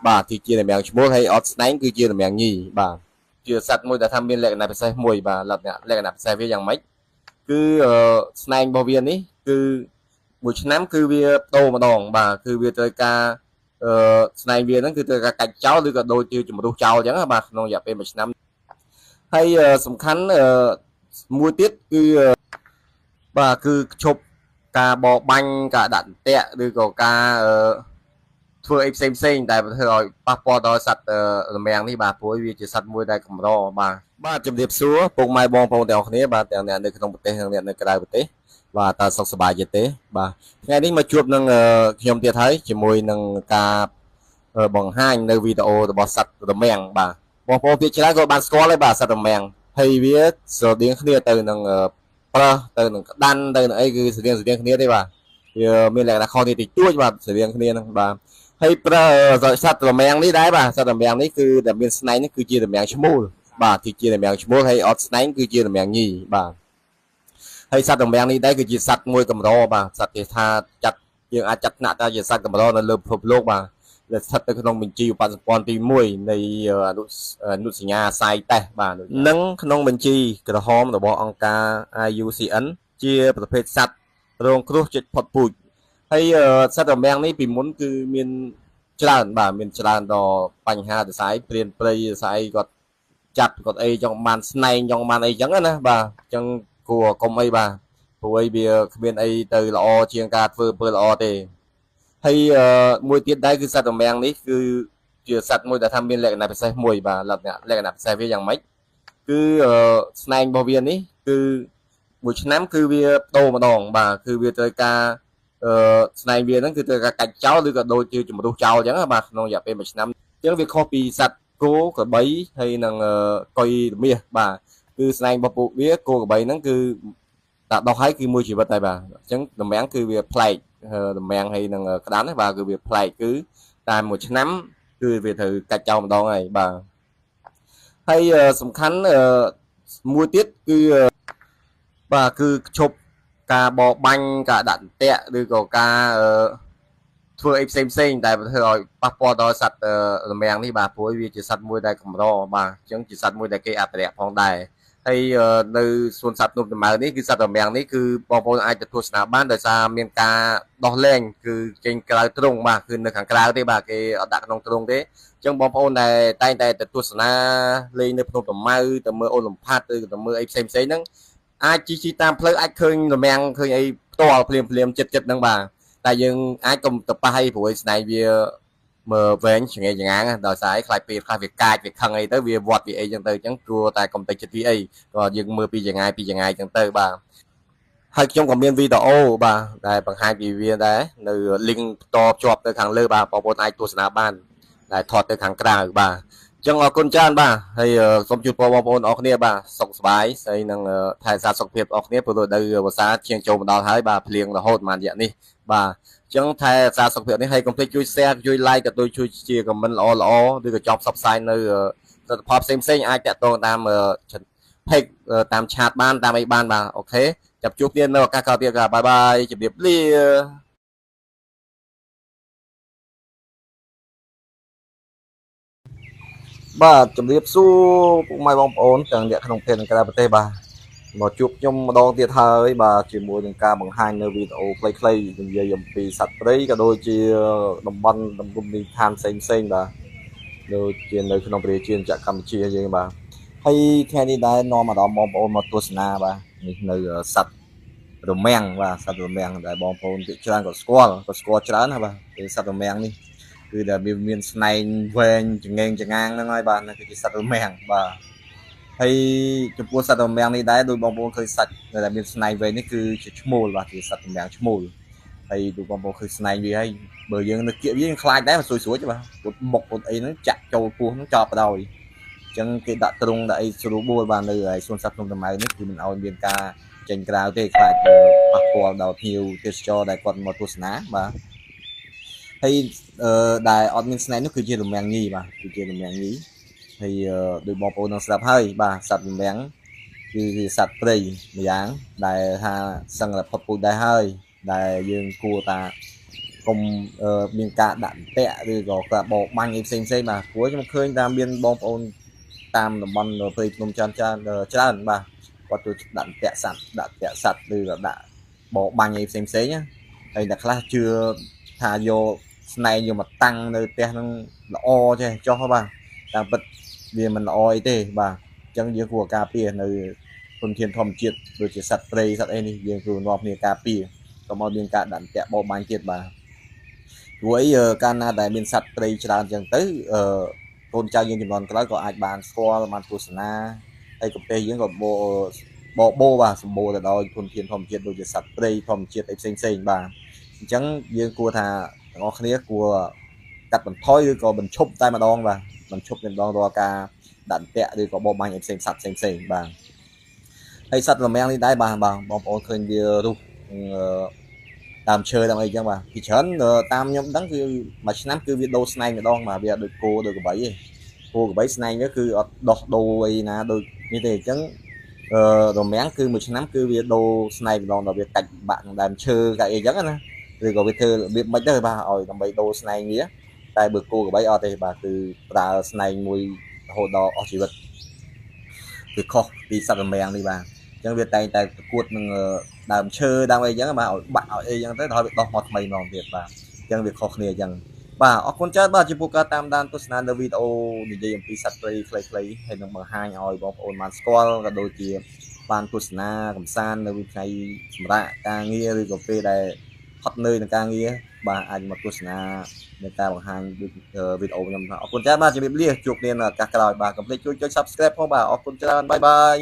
បាទគឺជាតំណាងឈ្មោះហើយអត់ស្នែងគឺជាតំណាងញីបាទជាសត្វមួយដែលថាមានលក្ខណៈពិសេសមួយបាទលក្ខណៈពិសេសវាយ៉ាងម៉េចគឺស្នែងរបស់វានេះគឺមួយឆ្នាំគឺវាបដូរម្ដងបាទគឺវាត្រូវការស្នែងវាហ្នឹងគឺត្រូវការកាច់ចោលឬក៏ដូចជាជំរុះចោលអញ្ចឹងបាទក្នុងរយៈពេល1ឆ្នាំហើយសំខាន់មួយទៀតគឺបាទគឺឈប់ការបរបាញ់ការដាក់អន្ទាក់ឬក៏ការធ្វើអីផ្សេងដែលធ្វើឲ្យប៉ះពាល់ដល់សត្វរមាំងនេះបាទព្រោះវាជាសត្វមួយដែលកម្របាទជំរាបសួរពុកម៉ែបងប្អូនទាំងអស់គ្នាបាទទាំងអ្នកនៅក្នុងប្រទេសនិងអ្នកនៅក្រៅប្រទេសបាទតើសុខសប្បាយទេបាទថ្ងៃនេះមកជួបនឹងខ្ញុំទៀតហើយជាមួយនឹងការបង្ហាញនៅវីដេអូរបស់សត្វរមាំងបាទបងប្អូនភាគច្រើនក៏បានស្គាល់ហើយបាទសត្វរមាំងហើយវាស្រដៀងគ្នាទៅនឹងប្រើទៅនឹងក្តាន់ទៅនឹងអីគឺស្រដៀងគ្នាទេបាទវាមានលក្ខណៈខុសគ្នាតិចតួចបាទស្រដៀងគ្នាហ្នឹងបាទហើយប្រើសត្វរមាំងនេះដែរបាទសត្វរមាំងនេះគឺដែលមានស្នែងនេះគឺជារមាំងឈ្មោលបាទគឺជារមាំងឈ្មោលហើយអត់ស្នែងគឺជារមាំងញីបាទហើយសត្វរមាំងនេះដែរគឺជាសត្វមួយកម្របាទសត្វគេថាចាត់យើងអាចចាត់ថ្នាក់ថាជាសត្វកម្រនៅលើពិភពលោកបាទដែលស្ថិតនៅក្នុងបញ្ជីឧបសម្ព័ន្ធទី1នៃអនុសញ្ញាសាយតេសបាទនិងក្នុងបញ្ជីក្រហមរបស់អង្គការ IUCN ជាប្រភេទសត្វរងគ្រោះជិតផុតពូជហើយសត្វរមាំងនេះពីមុនគឺមានច្រើនបាទមានច្រើនដល់បញ្ហាទសាយព្រានព្រៃទសាយគាត់ចាប់គាត់អីចង់បានស្នែងចង់បានអីចឹងណាបាទអញ្ចឹងគួរកុំអីបាទព្រោះអីវាគ្មានអីទៅល្អជាងការធ្វើអំពើល្អទេហើយមួយទៀតដែរគឺសត្វរមាំងនេះគឺជាសត្វមួយដែលថាមានលក្ខណៈពិសេសមួយបាទលក្ខណៈពិសេសវាយ៉ាងម៉េចគឺស្នែងរបស់វានេះគឺមួយឆ្នាំគឺវាបដូរម្ដងបាទគឺវាត្រូវការស្នែងវាហ្នឹងគឺត្រូវការកាច់ចោលឬក៏ដូចជាជំរុះចោលអញ្ចឹងបាទក្នុងរយៈពេល1ឆ្នាំអញ្ចឹងវាខុសពីសត្វគោក្របីហើយនឹងកុយរមាសបាទគឺស្នែងរបស់ពួកវាគោក្របីហ្នឹងគឺដាក់ដោះហើយគឺមួយជីវិតហើយបាទអញ្ចឹងរមាំងគឺវាប្លែករមាំងហើយនឹងក្តាន់បាទគឺវាប្លែកគឺតែមួយឆ្នាំគឺវាត្រូវកាច់ចោលម្ដងហើយបាទហើយសំខាន់មួយទៀតគឺបាទគឺឈប់ការបរបាញ់ការដាក់អន្ទាក់ឬក៏ការធ្វើអីផ្សេងដែលធ្វើឲ្យប៉ះពាល់ដល់សត្វរមាំងនេះបាទព្រោះវាជាសត្វមួយដែលកម្របាទអញ្ចឹងជាសត្វមួយដែលគេអភិរក្សផងដែរហើយនៅសួនសត្វភ្នំតាម៉ៅនេះគឺសត្វរមាំងនេះគឺបងប្អូនអាចទៅទស្សនាបានដោយសារមានការដោះលែងគឺចេញក្រៅទ្រុងបាទគឺនៅខាងក្រៅទេបាទគេអត់ដាក់ក្នុងទ្រុងទេអញ្ចឹងបងប្អូនដែលតែងតែទៅទស្សនាលេងនៅភ្នំតាម៉ៅទៅមើលអូឡឹមផាត់ឬទៅមើលអីផ្សេងហ្នឹងអាចជីតាមផ្លូវអាចឃើញរមាំងឃើញអីផ្ទាល់ភ្លាមចិត្តហ្នឹងបាទតែយើងអាចកុំទៅប៉ះអីព្រោះស្នែងវាមើលវែងចង្អេងចង្អាងដោយសារឯខ្លាចពេលខ្លះវាកាចវាខឹងអីទៅវាវត្តវាអីចឹងទៅអញ្ចឹងគួរតែកុំទៅចិត្តវាអីក៏យើងមើលពីចង្អាយអញ្ចឹងទៅបាទហើយខ្ញុំក៏មានវីដេអូបាទដែលបង្ហាញពីវាដែរនៅ link បន្តភ្ជាប់ទៅខាងលើបាទបងប្អូនអាចទស្សនាបានដែលថតទៅខាងក្រៅបាទអញ្ចឹងអរគុណច្រើនបាទហើយសូមជូនពរបងប្អូនអរគ្នាបាទសុខសប្បាយហើយនឹងថែរក្សាសុខភាពអរគ្នាព្រោះនៅវស្សាជាងចូលមកដល់ហើយបាទភ្លៀងរហូតប្រហែលរយៈនេះបាទអញ្ចឹងថែរក្សាសុខភាពនេះហើយកុំភ្លេចជួយ share ជួយ like ក៏ដូចជួយជា comment ល្អឬក៏ចង់ផ្សព្វផ្សាយនៅទិដ្ឋផលផ្សេងអាចតាក់ទងតាម page តាម chat បានតាមអីបានបាទអូខេចាប់ជួបគ្នានៅឱកាសក្រោយទៀតបាទបាយជម្រាបលាបាទជម្រាបសួរពុកម៉ែបងប្អូនទាំងអ្នកក្នុងប្រទេសនិងក្រៅប្រទេសបាទមកជួបខ្ញុំម្ដងទៀតហើយបាទជាមួយនឹងការបង្ហាញនៅវីដេអូខ្លីៗនិយាយអំពីសត្វព្រៃក៏ដូចជាតំបន់តំបន់នីឋានផ្សេងបាទដូចជានៅក្នុងប្រជាជាតិកម្ពុជាយើងបាទហើយថ្ងៃនេះដែរនាំមកដល់បងប្អូនមកទស្សនាបាទនេះនៅសត្វរមាំងបាទសត្វរមាំងដែលបងប្អូនភាគច្រើនក៏ស្គាល់ច្រើនណាបាទគឺសត្វរមាំងនេះគឺដែលវាមានស្នែងវែងចង្អេងចង្អាងហ្នឹងហើយបាទហ្នឹងគឺជាសត្វរមាំងបាទហើយចំពោះសត្វរមាំងនេះដែរដោយបងប្អូនឃើញសាច់ដែលមានស្នែងវែងនេះគឺជាឈ្មោលបាទជាសត្វរមាំងឈ្មោលហើយដូចបងប្អូនឃើញស្នែងវាហើយបើយើងនៅគៀកវាយើងខ្លាចដែរស្រួយបាទពុតមុខពុតអីហ្នឹងចាក់ចូលពោះហ្នឹងចោលបដ ாய் អញ្ចឹងគេដាក់ទ្រុងដាក់អីស្រួលបួលបាទនៅឯសួនសត្វភ្នំតាម៉ៅនេះគឺមិនឲ្យមានការចេញក្រៅទេខ្លាចប៉ះពាល់ដល់ភ្ញៀវទេសចរដែលគាត់មកទស្សនាបាទហើយដែលអត់មានស្នែងនោះគឺជារមាំងញីបាទគឺជារមាំងញីហើយដោយបងប្អូននឹងស្ដាប់ហើយបាទសត្វរមាំងគឺជាសត្វព្រៃម្យ៉ាងដែលថាសឹងតែផុតពូជដែរហើយដែលយើងគួរតាគ កុំមានការដាក់តាក់ឬក៏ការបោកបាញ់អីផ្សេងបាទព្រោះខ្ញុំឃើញតាមមានបងប្អូនតាមតំបន់ព្រៃភ្នំច្រើនបាទគាត់ទៅដាក់តាក់សัตว์ដាក់តាក់សัตว์ឬក៏ដាក់បោកបាញ់អីផ្សេងណាហើយអ្នកខ្លះជឿថាយកស្នែងយកមកតាំងនៅផ្ទះហ្នឹងល្អចេះចុះបាទតាមពិតវាមិនល្អអីទេបាទអញ្ចឹងយើងគួរការពារនៅធនធានធម្មជាតិដូចជាសត្វព្រៃសត្វអីនេះយើងគួរនាំគ្នាការពារកុំឲ្យមានការដាក់តាក់បោកបាញ់ទៀតបាទព្រោះអីកាលណាដែលមានសត្វព្រៃច្រើនអញ្ចឹងទៅកូនចៅយើងជំនាន់ក្រោយក៏អាចបានស្គាល់បានទស្សនាហើយប្រទេសយើងក៏បោបាទសម្បូរទៅដោយធនធានធម្មជាតិដូចជាសត្វព្រៃធម្មជាតិអីផ្សេងបាទអញ្ចឹងយើងគួរថាទាំងអស់គ្នាគួរកាត់បន្ថយឬក៏បញ្ឈប់តែម្ដងបាទបញ្ឈប់តែម្ដងរាល់ការដាក់តាក់ឬក៏បោកបាញ់អីផ្សេងសត្វផ្សេងបាទហើយសត្វរមាំងនេះដែរបាទបងប្អូនឃើញវារុះតាមឈើតាមអីចឹងបាទពីច្រើនតាមខ្ញុំដឹងគឺមួយឆ្នាំគឺវាដូរស្នែងម្ដងបាទវាដូចគោដូចក្របីឯងគោក្របីស្នែងវាគឺអត់ដោះដូរអីណាដូចនេះទេអញ្ចឹងរមាំងគឺមួយឆ្នាំគឺវាដូរស្នែងម្ដងដល់វាកាច់បាក់នឹងដើមឈើកាច់អីចឹងណាឬក៏វាធ្វើរបៀបមិនទៅបាទឲ្យដើម្បីដូរស្នែងវាតែបើគោក្របីអត់ទេបាទគឺប្រើស្នែងមួយរហូតដល់អស់ជីវិតគឺខុសពីសត្វរមាំងនេះបាទអញ្ចឹងវាតែងតែប្រកួតនឹងដើមឈើដើមអីចឹងបាទឲ្យបាក់ឲ្យអីចឹងទៅដល់វាដោះមកថ្មីម្ដងទៀតបាទអញ្ចឹងវាខុសគ្នាអញ្ចឹងបាទអរគុណច្រើនបាទចំពោះការតាមដានទស្សនានៅវីដេអូនិយាយអំពីសត្វព្រៃខ្លីៗហើយនឹងបង្ហាញឲ្យបងប្អូនបានស្គាល់ក៏ដូចជាបានទស្សនាកម្សាន្តនៅថ្ងៃសម្រាប់ការងារឬក៏ពេលដែលហត់នឿយនឹងការងារបាទអាចមកទស្សនានៅការបង្ហាញវីដេអូខ្ញុំអរគុណច្រើនបាទជំរាបលាជួបគ្នានៅឱកាសក្រោយបាទកុំភ្លេចជួយចុច Subscribe ផងបាទអរគុណច្រើនបាយបាយ